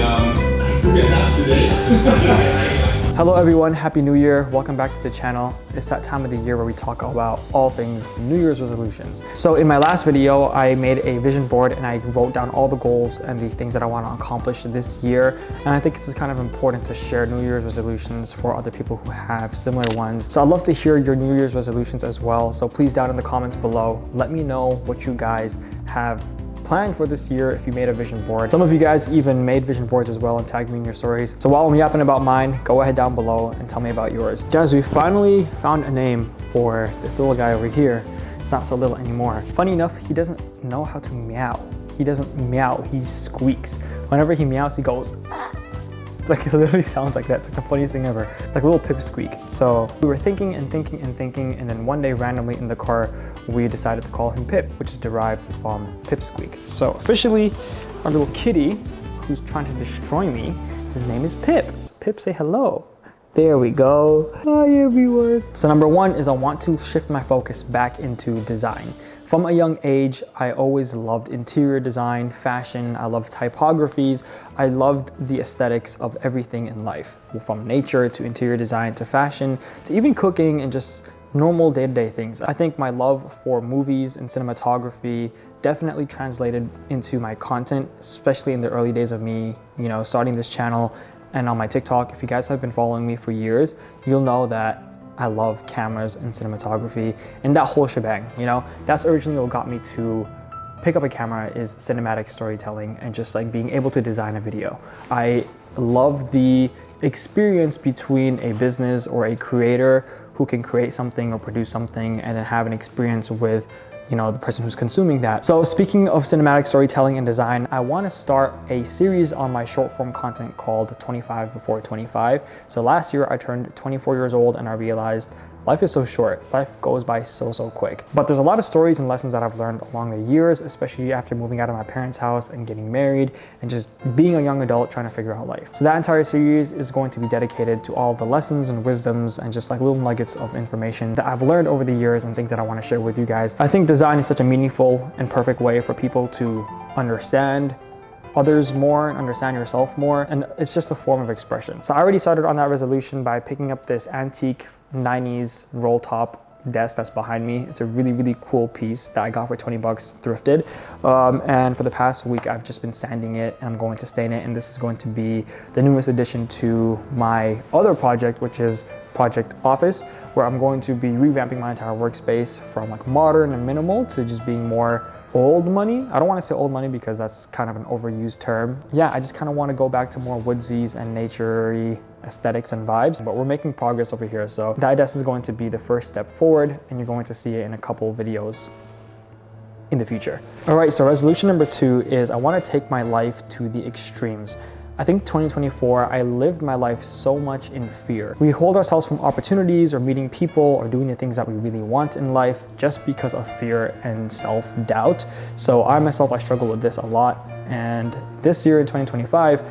not today. Hello everyone, Happy New Year. Welcome back to the channel. It's that time of the year where we talk about all things New Year's resolutions. So in my last video, I made a vision board and I wrote down all the goals and the things that I want to accomplish this year. And I think it's kind of important to share New Year's resolutions for other people who have similar ones. So I'd love to hear your New Year's resolutions as well. So please down in the comments below, let me know what you guys have planned for this year if you made a vision board. Some of you guys even made vision boards as well and tagged me in your stories. So while I'm yapping about mine, go ahead down below and tell me about yours. Guys, we finally found a name for this little guy over here. It's not so little anymore. Funny enough, he doesn't know how to meow. He doesn't meow, he squeaks. Whenever he meows, he goes, like it literally sounds like that. It's like the funniest thing ever, like a little pip squeak. So we were thinking and thinking and thinking, and then one day randomly in the car, we decided to call him Pip, which is derived from pipsqueak. So officially, our little kitty who's trying to destroy me, his name is Pip. So Pip, say hello. There we go. Hi everyone. So number one is I want to shift my focus back into design. From a young age, I always loved interior design, fashion, I loved typographies, I loved the aesthetics of everything in life, from nature to interior design to fashion, to even cooking and just normal day-to-day things. I think my love for movies and cinematography definitely translated into my content, especially in the early days of me, starting this channel and on my TikTok. If you guys have been following me for years, you'll know that I love cameras and cinematography and that whole shebang, That's originally what got me to pick up a camera is cinematic storytelling and just like being able to design a video. I love the experience between a business or a creator who can create something or produce something and then have an experience with the person who's consuming that. So speaking of cinematic storytelling and design, I want to start a series on my short form content called 25 Before 25. So last year I turned 24 years old and I realized life is so short. Life goes by so quick. But there's a lot of stories and lessons that I've learned along the years, especially after moving out of my parents' house and getting married and just being a young adult trying to figure out life. So that entire series is going to be dedicated to all the lessons and wisdoms and just like little nuggets of information that I've learned over the years and things that I want to share with you guys. I think design is such a meaningful and perfect way for people to understand others more and understand yourself more, and it's just a form of expression. So I already started on that resolution by picking up this antique 90s roll top desk that's behind me. It's a really cool piece that I got for 20 bucks thrifted. And for the past week, I've just been sanding it and I'm going to stain it. And this is going to be the newest addition to my other project, which is Project Office, where I'm going to be revamping my entire workspace from like modern and minimal to just being more old money. I don't want to say old money because that's kind of an overused term. Yeah, I just kind of want to go back to more woodsies and nature-y aesthetics and vibes, but we're making progress over here. So that desk is going to be the first step forward and you're going to see it in a couple videos in the future. All right, so resolution number 2 is I want to take my life to the extremes. I think 2024, I lived my life so much in fear. We hold ourselves from opportunities or meeting people or doing the things that we really want in life just because of fear and self-doubt. So I myself, I struggle with this a lot. And this year in 2025,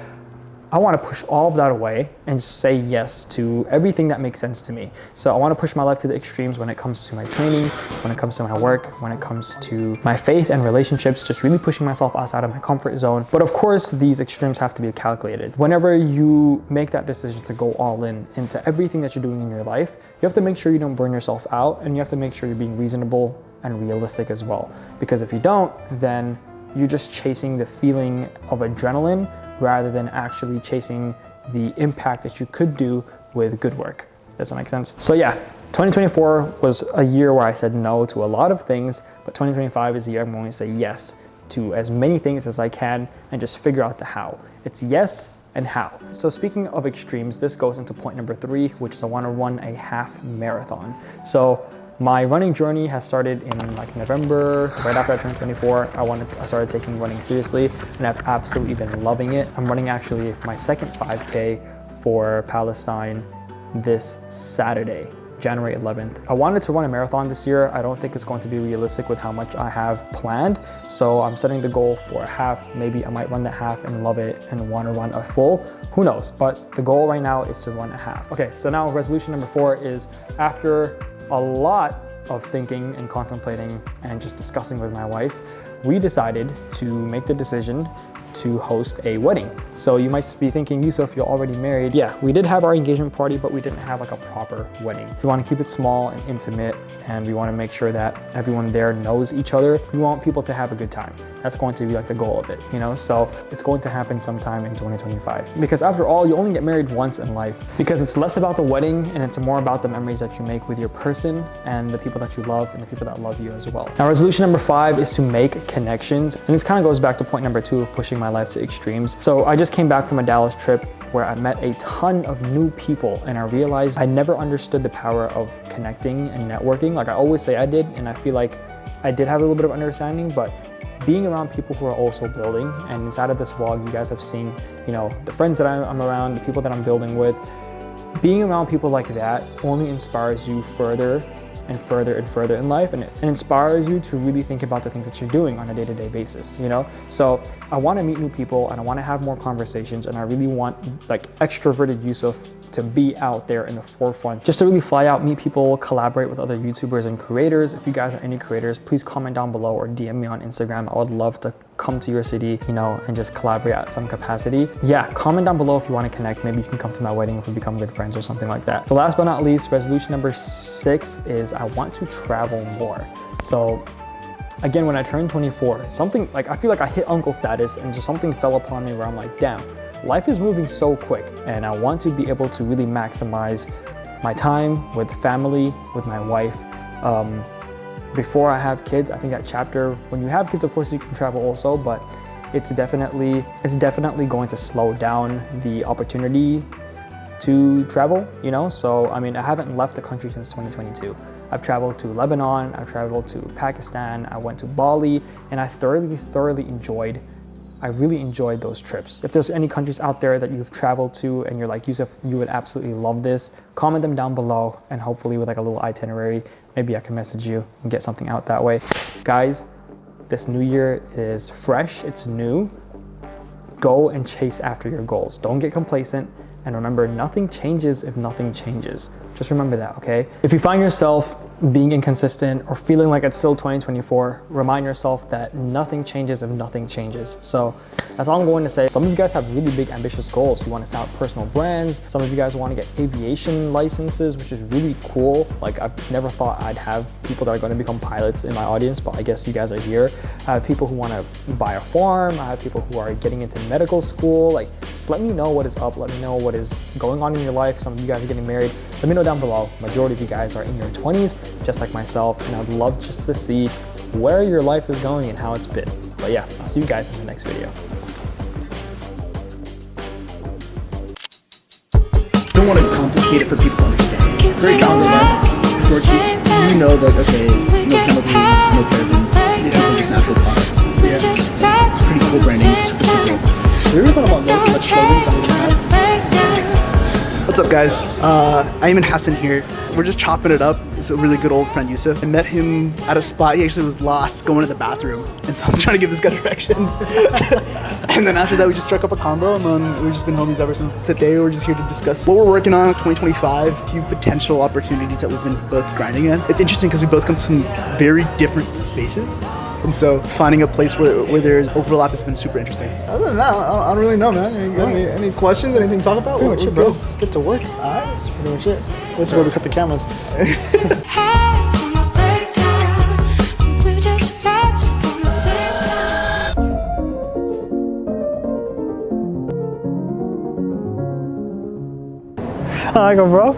I want to push all of that away and just say yes to everything that makes sense to me. So I want to push my life to the extremes when it comes to my training, when it comes to my work, when it comes to my faith and relationships, just really pushing myself outside of my comfort zone. But of course, these extremes have to be calculated. Whenever you make that decision to go all in into everything that you're doing in your life, you have to make sure you don't burn yourself out and you have to make sure you're being reasonable and realistic as well. Because if you don't, then you're just chasing the feeling of adrenaline rather than actually chasing the impact that you could do with good work. Does that make sense? So yeah, 2024 was a year where I said no to a lot of things, but 2025 is the year I'm going to say yes to as many things as I can and just figure out the how. It's yes and how. So speaking of extremes, this goes into point number 3, which is I want to run a half marathon. So my running journey has started in like November, right after I turned 24. I started taking running seriously and I've absolutely been loving it. I'm running actually my second 5K for Palestine this Saturday, January 11th. I wanted to run a marathon this year. I don't think it's going to be realistic with how much I have planned. So I'm setting the goal for a half. Maybe I might run the half and love it and want to run a full. Who knows? But the goal right now is to run a half. Okay, so now resolution number 4 is after a lot of thinking and contemplating and just discussing with my wife, we decided to make the decision to host a wedding. So you might be thinking, Yusuf, you're already married. Yeah, we did have our engagement party, but we didn't have like a proper wedding. We want to keep it small and intimate, and we want to make sure that everyone there knows each other. We want people to have a good time. That's going to be like the goal of it, you know? So it's going to happen sometime in 2025. Because after all, you only get married once in life. Because it's less about the wedding and it's more about the memories that you make with your person and the people that you love and the people that love you as well. Now, resolution number 5 is to make connections. And this kind of goes back to point number 2 of pushing my life to extremes. So I just came back from a Dallas trip where I met a ton of new people, and I realized I never understood the power of connecting and networking. Like I always say I did, and I feel like I did have a little bit of understanding, but being around people who are also building, and inside of this vlog, you guys have seen, you know, the friends that I'm around, the people that I'm building with. Being around people like that only inspires you further and further and further in life, and it inspires you to really think about the things that you're doing on a day-to-day basis, you know? So I want to meet new people and I want to have more conversations, and I really want like extroverted Yusuf to be out there in the forefront, just to really fly out, meet people, collaborate with other YouTubers and creators. If you guys are any creators, please comment down below or DM me on Instagram. I would love to come to your city, you know, and just collaborate at some capacity. Yeah, comment down below if you want to connect. Maybe you can come to my wedding if we become good friends or something like that. So last but not least, resolution number 6 is I want to travel more. So again, when I turned 24, something like, I feel like I hit uncle status and just something fell upon me where I'm like, damn, life is moving so quick, and I want to be able to really maximize my time with family, with my wife. Before I have kids, I think that chapter, when you have kids, of course you can travel also, but it's definitely going to slow down the opportunity to travel, you know? So, I mean, I haven't left the country since 2022. I've traveled to Lebanon, I've traveled to Pakistan, I went to Bali, and I really enjoyed those trips. If there's any countries out there that you've traveled to and you're like, Yusuf, you would absolutely love this, comment them down below, and hopefully with like a little itinerary, maybe I can message you and get something out that way. Guys, this new year is fresh, it's new. Go and chase after your goals. Don't get complacent. And remember, nothing changes if nothing changes. Just remember that, okay? If you find yourself being inconsistent or feeling like it's still 2024, remind yourself that nothing changes if nothing changes. So that's all I'm going to say. Some of you guys have really big ambitious goals. You want to start personal brands. Some of you guys want to get aviation licenses, which is really cool. Like I've never thought I'd have people that are going to become pilots in my audience, but I guess you guys are here. I have people who want to buy a farm. I have people who are getting into medical school. Like just let me know what is up. Let me know what is going on in your life. Some of you guys are getting married. Let me know down below. Majority of you guys are in your 20s, just like myself, and I'd love just to see where your life is going and how it's been. But yeah, I'll see you guys in the next video. Don't want to complicate it for people to understand. Very grounded, right? George, you know that, okay, no chemicals, no parabens, something just natural product. Yeah. Pretty cool branding, super simple. Have you ever thought about making much clothing something you have? What's up, guys? Ayman Hassan here. We're just chopping it up. It's a really good old friend, Yusuf. I met him at a spot. He actually was lost going to the bathroom, and so I was trying to give this guy directions. And then after that, we just struck up a combo, and then we've just been homies ever since. Today, we're just here to discuss what we're working on in 2025, a few potential opportunities that we've been both grinding at. It's interesting because we both come from very different spaces. And so finding a place where there's overlap has been super interesting. Other than that, I don't really know, man. You got any questions, anything to talk about? Pretty much it, bro. Let's get to work. All right. That's pretty much it. This is where we cut the cameras. Assalamualaikum, bro.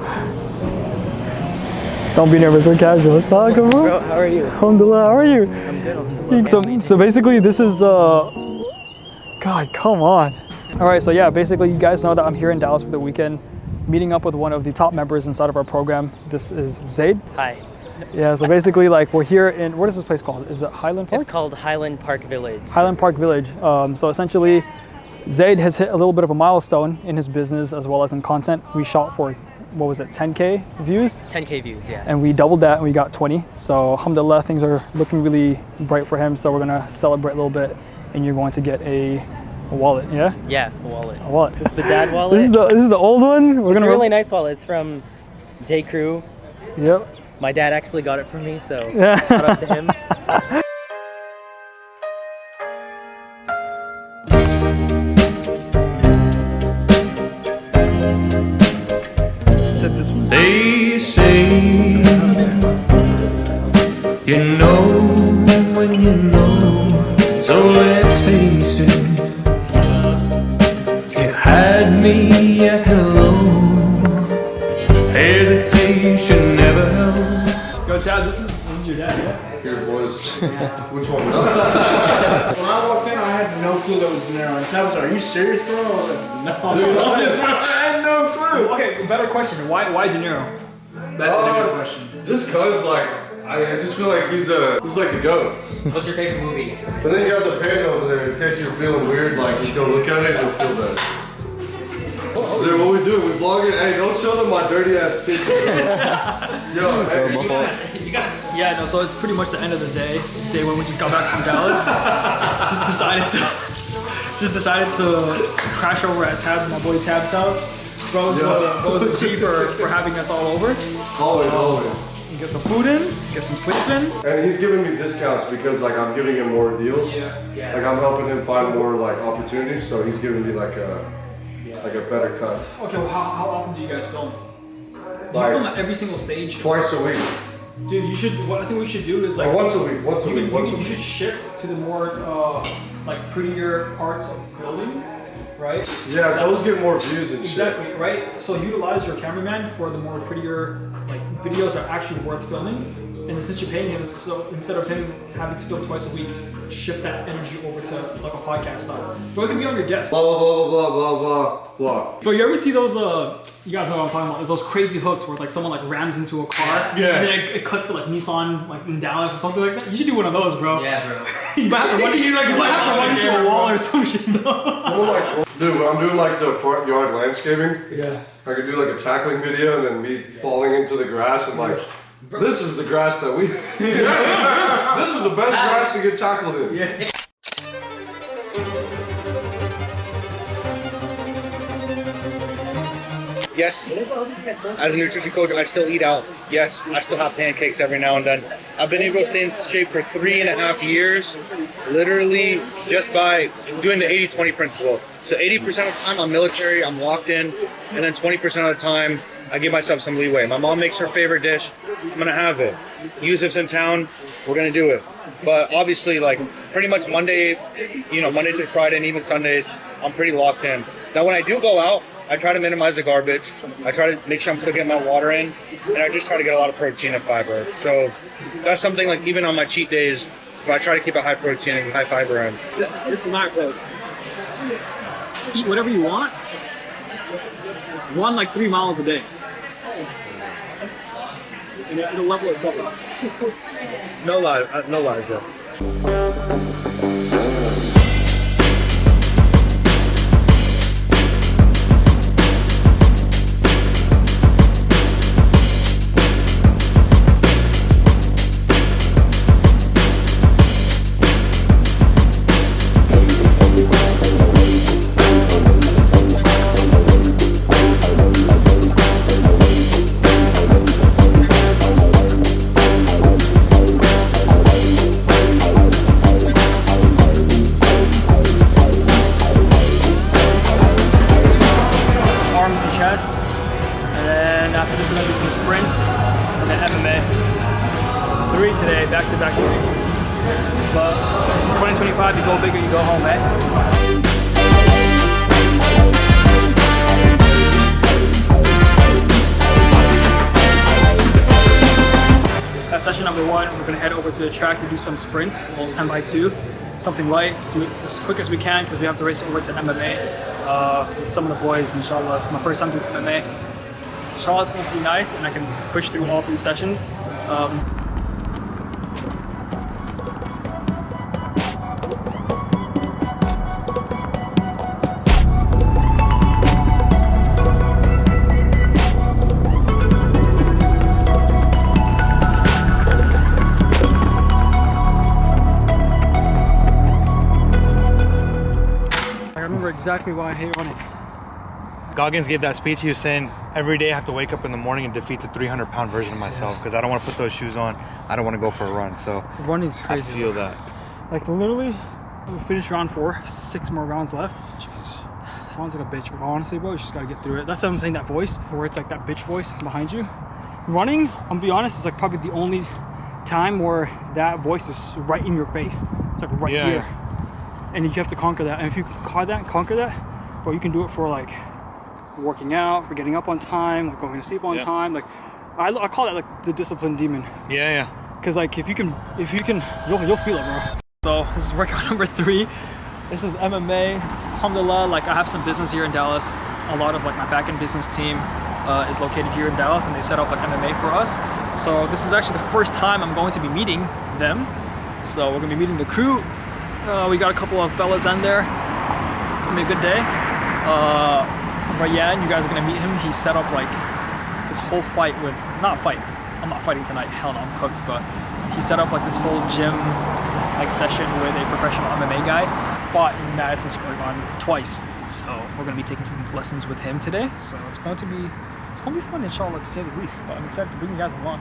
Don't be nervous, we're casual. Assalamualaikum, bro. Bro, how are you? Alhamdulillah, how are you? I'm good, alhamdulillah. So basically this is, God, come on. All right, so yeah, basically you guys know that I'm here in Dallas for the weekend, meeting up with one of the top members inside of our program. This is Zaid. Hi. Yeah, so basically like we're here in, what is this place called? Is it Highland Park? It's called Highland Park Village. Highland Park Village. So essentially, Zaid has hit a little bit of a milestone in his business as well as in content. We shot for, what was it, 10K views? 10K views, yeah. And we doubled that and we got 20. So alhamdulillah, things are looking really bright for him. So we're gonna celebrate a little bit, and you're going to get a wallet, yeah? Yeah, a wallet. A wallet. This is the dad wallet. This is the old one. It's a really nice wallet. It's from J. Crew. Yep. My dad actually got it for me, so Yeah. shout out to him. Said this one. They say you know when you know, so let's face it. You had me at hello. Hesitation never helped. Yo, Chad, this is your dad, yeah? Here, boys. Which one? When I walked in, I had no clue that was De Niro. And Tab was like, "Are you serious, bro?" I was like, "No." I had no clue. Okay, better question. Why De Niro? That is a good question. Just cause like I just feel like he's like the GOAT. What's your favorite movie? But then you got the pen over there in case you're feeling weird, like you go look at it and you'll feel better. Dude, what we do, we vlog it. Hey, don't show them my dirty ass kitchen. Yo, hey, Yeah, no, so it's pretty much the end of the day. It's day one, we just got back from Dallas. just decided to crash over at Tab's, my boy Tab's house. Bros a G for having us all over. always. Get some food in, get some sleep in. And he's giving me discounts because like I'm giving him more deals. Yeah. Like I'm helping him find more like opportunities, so he's giving me like a better cut. Okay, well how often do you guys film? Do you Like film at every single stage? twice a week. Dude, you should, what I think we should do is like... Or once a week. You should shift to the more like prettier parts of building, right? Yeah, those get more views and shit. Exactly, right? So utilize your cameraman for the more prettier like videos that are actually worth filming. And since you're paying him, so instead of him having to film twice a week, shift that energy over to like a podcast style. But it can be on your desk. Blah blah blah blah blah blah blah. But you ever see those, you guys know what I'm talking about, those crazy hooks where it's like someone like rams into a car, Yeah. and then it cuts to like Nissan like in Dallas or something like that? You should do one of those, bro. Yeah, bro. You might have to run into a wall or some shit. Dude, when I'm doing like the front yard landscaping, Yeah. I could do like a tackling video and then me falling into the grass and like, this is the grass that we. This is the best grass to get tackled in. Yeah. Yes, as a nutrition coach, I still eat out. Yes, I still have pancakes every now and then. I've been able to stay in shape for 3.5 years, literally just by doing the 80-20 principle. So 80% of the time I'm military, I'm locked in, and then 20% of the time I give myself some leeway. My mom makes her favorite dish, I'm gonna have it. Yusuf's in town, we're gonna do it. But obviously, like pretty much Monday through Friday and even Sundays, I'm pretty locked in. Now when I do go out, I try to minimize the garbage. I try to make sure I'm still getting my water in, and I just try to get a lot of protein and fiber. So that's something like even on my cheat days, I try to keep a high protein and high fiber in. This is my approach. Eat whatever you want. Run like 3 miles a day. And it'll level itself up. No lies, bro. Arms and chest. And then after this, we're gonna do some sprints and then MMA. 3 today, back to back 3. But in 2025, you go big or you go home, eh? That's session number 1. We're gonna head over to the track to do some sprints, all 10x2. Something light, do it as quick as we can because we have to race over to MMA with some of the boys, inshallah. It's my first time doing MMA. Inshallah, it's going to be nice and I can push through all 3 sessions. I remember exactly why I hate running. Goggins gave that speech. He was saying, every day I have to wake up in the morning and defeat the 300-pound version of myself because I don't want to put those shoes on. I don't want to go for a run. So Running's I crazy. feel that. Like literally, We finished round 4, 6 more rounds left. Sounds like a bitch, but honestly, bro, you just gotta get through it. That's what I'm saying, that voice, where it's like that bitch voice behind you. Running, I'm gonna be honest, it's like probably the only time where that voice is right in your face. It's like right here. And you have to conquer that. And if you conquer that, bro, you can do it for like working out, for getting up on time, like going to sleep on time. Like I call that like the discipline demon. Yeah. Cause like if you can, you'll feel it, bro. So this is workout number 3. This is MMA. Alhamdulillah, like I have some business here in Dallas. A lot of like my back-end business team is located here in Dallas, and they set up like MMA for us. So this is actually the first time I'm going to be meeting them. So we're gonna be meeting the crew. We got a couple of fellas in there. It's gonna be a good day. But yeah, and you guys are gonna meet him. He set up like this whole fight with, I'm not fighting tonight, hell no, I'm cooked, but he set up like this whole gym like session with a professional MMA guy. Fought in Madison Square Garden twice. So we're gonna be taking some lessons with him today. So it's going to be fun, inshallah, to say the least. But I'm excited to bring you guys along.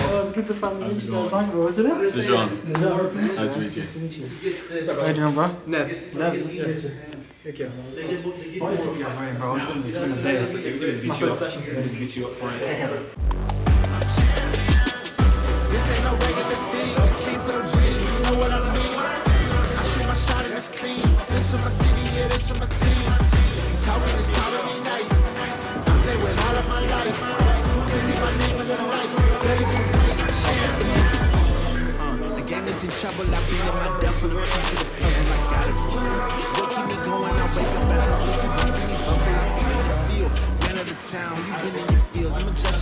Oh, it's good to finally meet you guys. What's your name? This is John. Nice to meet you. Nice to meet you. How you doing, bro? Nev. Nice to meet you. Thank you. Sorry for you guys waiting, bro. It's been a day. It's my third session today. To beat you up for it. This ain't no regular thing. Came for the ring, you know what I mean. I shoot my shot and it's clean. This is my city, yeah, this is my team. If you talking, it's all to be nice. I play with all of my life. You see my name in the lights. Better get right, champion. The game is in trouble. I've been in my death for the piece of the puzzle. I got it for you. What keep me going? I wake up and I see you. See me bubble. I've been in the field. Man of the town, you been in your fields. I'm a just